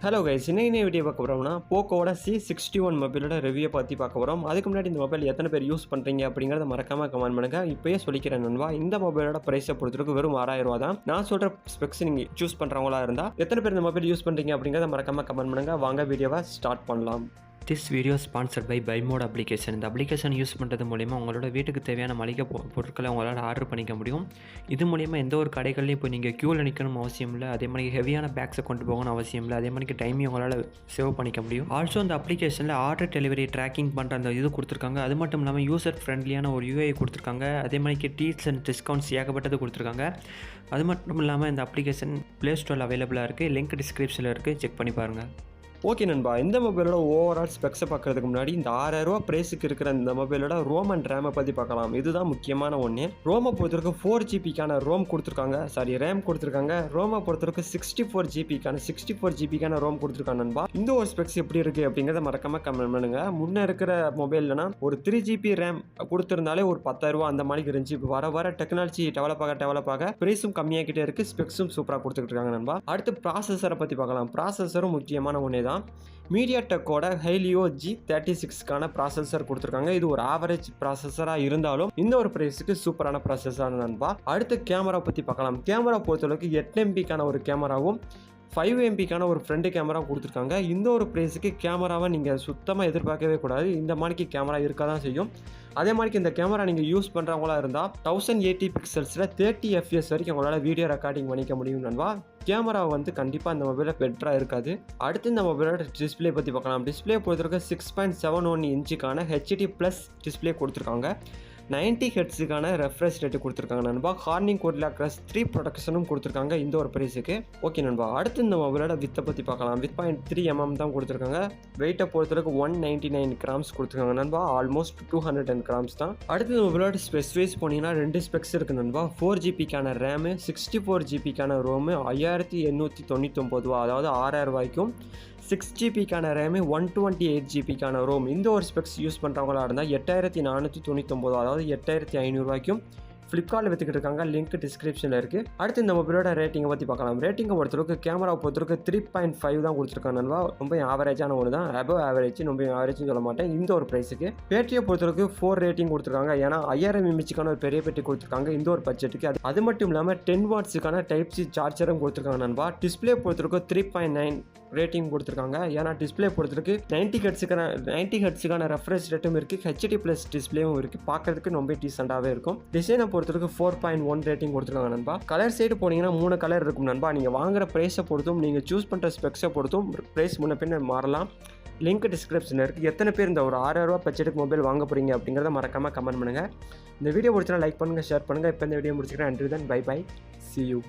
Hello guys, இன்னைக்கு video பார்க்க போகிறோம்னா போக்கோட C61 மொபைலோட ரிவ்யூ பற்றி பார்க்க போகிறோம். அதுக்கு முன்னாடி இந்த மொபைல் எத்தனை பேர் யூஸ் பண்ணுறீங்க அப்படிங்கிறத மறக்காம கமெண்ட் பண்ணுங்க. இப்போயே சொல்லிக்கிறேன் நண்பா, இந்த மொபைலோட ப்ரைஸை பொறுத்தவரைக்கும் வெறும் 6000 ரூபா தான். நான் சொல்கிற ஸ்பெக்ஸ் நீங்கள் சூஸ் பண்ணுறவங்களா இருந்தால் எத்தனை பேர் இந்த மொபைல் யூஸ் பண்ணுறீங்க அப்படிங்கிறத மறக்காம கமெண்ட் பண்ணுங்க. வாங்க வீடியோவை ஸ்டார்ட் பண்ணலாம். திஸ் வீடியோ ஸ்பான்சர்ட் பை பைமோட் அப்ளிகேஷன். இந்த அப்ளிகேஷன் யூஸ் பண்ணுறது மூலிமா உங்களோட வீட்டுக்கு தேவையான மளிகை பொருட்களை உங்களால் ஆர்டர் பண்ணிக்க முடியும். இது மூலிமா எந்த ஒரு கடைகள்லையும் இப்போ நீங்கள் க்யூவில் நிற்கணும் அவசியம் இல்லை. அதே மாதிரி ஹெவியான பேக்ஸை கொண்டு போகணும் அவசியம் இல்லை. அதே மாதிரி டைமையும் உங்களால் சேவ் பண்ணிக்க முடியும். ஆல்சோ இந்த அப்ளிகேஷனில் ஆர்டர் டெலிவரி ட்ராக்கிங் பண்ணுற அந்த இது கொடுத்துருக்காங்க. அது மட்டும் இல்லாமல் யூசர் ஃப்ரெண்ட்லியான ஒரு யூஐ கொடுத்துருக்காங்க. அதே மாதிரி டீல்ஸ் அண்ட் டிஸ்கவுண்ட்ஸ் ஏகப்பட்டது கொடுத்துருக்காங்க. அது மட்டும் இல்லாமல் இந்த அப்ளிகேஷன் ப்ளே ஸ்டோரில் அவைலபிளாக இருக்குது. லிங்க் டிஸ்கிரிப்ஷனில் இருக்குது, செக் பண்ணி பாருங்கள். ஓகே நண்பா, இந்த மொபைலோட ஓவரால் ஸ்பெக்ஸை பார்க்கறதுக்கு முன்னாடி இந்த 6000 ரூபா ப்ரைஸுக்கு இருக்கிற இந்த மொபைலோட ரோம் அண்ட் ரேமை பற்றி பார்க்கலாம். இதுதான் முக்கியமான ஒன்று. ரோமை பொறுத்தவரைக்கும் 4GB ரோம் கொடுத்துருக்காங்க, ரேம் கொடுத்துருக்காங்க. ரோமை பொறுத்தவரைக்கும் 64GB ரோம் கொடுத்துருக்காங்க நண்பா. இந்த ஒரு ஸ்பெக்ஸ் எப்படி இருக்குது அப்படிங்கிறத மறக்காம கமெண்ட் பண்ணுங்க. முன்னே இருக்கிற மொபைல்லனா ஒரு 3GB ரேம் கொடுத்துருந்தாலே ஒரு 10000 ரூபா அந்த மாதிரி இருந்துச்சு. இப்போ வர டெக்னாலஜி டெவலப் ஆக ப்ரைஸும் கம்மியாகிட்டே இருக்குது, ஸ்பெக்ஸும் சூப்பராக கொடுத்துக்கிட்டு இருக்காங்க நண்பா. அடுத்து ப்ராசஸரை பற்றி பார்க்கலாம். ப்ராசஸரும் முக்கியமான ஒன்று தான். மீடியாடெக்கோட ஹெலியோ G36க்கான ப்ராசஸர் கொடுத்துருக்காங்க. இது ஒரு ஆவரேஜ் ப்ராசஸராக இருந்தாலும் இந்த ஒரு ப்ரைஸுக்கு சூப்பரான ப்ராசஸர் நண்பா. அடுத்து கேமரா பற்றி பார்க்கலாம். கேமரா பொறுத்தளவுக்கு 8MP ஒரு கேமராவும் 5MP ஒரு ஃப்ரண்ட் கேமரா கொடுத்துருக்காங்க. இந்த ஒரு ப்ரைஸுக்கு கேமராவை நீங்கள் சுத்தமாக எதிர்பார்க்கவே கூடாது. இந்த மாதிரிக்கு கேமரா இருக்க தான் செய்யும். அதே மாதிரி இந்த கேமரா நீங்கள் யூஸ் பண்ணுறவங்களா இருந்தால் 1080 பிக்சல்ஸில் 30 fps வரைக்கும் உங்களால் வீடியோ ரெக்கார்டிங் பண்ணிக்க முடியும் நண்பா. கேமரா கண்டிப்பாக இந்த மொபைலில் பெட்டராக இருக்காது. அடுத்து இந்த மொபைலோட டிஸ்பிளே பற்றி பார்க்கலாம். டிஸ்பிளே பொறுத்தவரைக்கும் 6.71 இன்ச்சுக்கான HD+ டிஸ்பிளே கொடுத்துருக்காங்க. 90 ஹெர்ட்ஸுக்கான ரெஃப்ரெஷ் ரேட்டு கொடுத்துருக்காங்க நண்பா. ஹார்னிங் கோரில்லா கிளாஸ் 3 ப்ரொடக்ஷனும் கொடுத்துருக்காங்க இந்த ஒரு ப்ரைஸுக்கு. ஓகே நண்பா, அடுத்து இந்த மொபைலோட வித்தை பற்றி பார்க்கலாம். வித் 0.3 தான் கொடுத்துருக்காங்க. வெயிட்டை பொறுத்தவரைக்கும் 199 கிராம்ஸ் கொடுத்துருக்காங்க நண்பா. ஆல்மோஸ்ட் 210 கிராம்ஸ் தான். அடுத்து இந்த மொபைலோட ஸ்பெசிஃபைஸ் போனீங்கன்னா 2 ஸ்பெக்ஸ் இருக்குது நண்பா. 4GB ரேமு, 64GB ரோமு 5899 ரூபா, அதாவது 6000 ரூபாய்க்கும். 6GB RAM, 128GB Rome. இந்த ஒரு ஸ்பெக்ஸ் யூஸ் பண்ணுறவங்களா இருந்தால் 8499, அதாவது 8500 ரூபாய்க்கும் ஃப்ளிப்கார்ட்டில் விற்றுக்கிட்டு இருக்காங்க. லிங்க் டிஸ்கிரிப்ஷனில் இருக்குது. அடுத்து இந்த மொபைலோட ரேட்டிங்கை பற்றி பார்க்கலாம். ரேட்டிங்கை பொறுத்தவரைக்கும் கேமரா பொறுத்தவரைக்கும் 3.5 தான் கொடுத்துருக்காங்க நண்பா. ரொம்ப ஆவரேஜான ஒன்று தான். அபவ் ஆவரேஜ், ரொம்ப ஆவரேஜ்னு சொல்ல மாட்டேன் இந்த ஒரு ப்ரைஸுக்கு. பேட்டரியை பொறுத்தவரைக்கும் 4 ரேட்டிங் கொடுத்துருக்காங்க. ஏன்னா 5000 mAh ஒரு பெரிய பேட்டரி கொடுத்துருக்காங்க இந்த ஒரு பட்ஜெட்டுக்கு. அது மட்டும் இல்லாமல் 10 வாட்ஸுக்கான டைப் சி சார்ஜரும் கொடுத்துருக்காங்க நண்பா. டிஸ்பிளே பொறுத்தவரைக்கும் 3.9 ரேட்டிங் கொடுத்துருக்காங்க. ஏன்னா டிஸ்பிளே பொறுத்தவரைக்கு 90 ஹெர்ட்ஸுக்கான ரெஃப்ரெஷ் ரேட்டும் இருக்குது, HD+ டிஸ்பிளேவும் இருக்குது. பார்க்கறதுக்கு ரொம்ப டீசெண்டாகவே இருக்கும். டிசைனை பொறுத்தவரைக்கு 4.1 ரேட்டிங் கொடுத்துருக்காங்க நண்பா. கலர் சைடு போனீங்கன்னா 3 கலர் இருக்கும் நண்பா. நீங்கள் வாங்குற ப்ரைஸை பொறுத்தும் நீங்கள் சூஸ் பண்ணுற ஸ்பெக்ஸை பொறுத்தும் ப்ரைஸ் முன்ன பின்ன மாறலாம். லிங்க் டிஸ்கிரிப்ஷனில் இருக்குது. எத்தனை பேர் இந்த ஒரு 6000 ரூபா பட்ஜெட்டுக்கு மொபைல் வாங்க போகிறீங்க அப்படிங்கிறத மறக்காமல் கமெண்ட் பண்ணுங்கள். இந்த வீடியோ பிடிச்சா லைக் பண்ணுங்கள், ஷேர் பண்ணுங்கள். இப்போ இந்த வீடியோ முடிச்சுக்கிறேன். Until then bye bye, see you.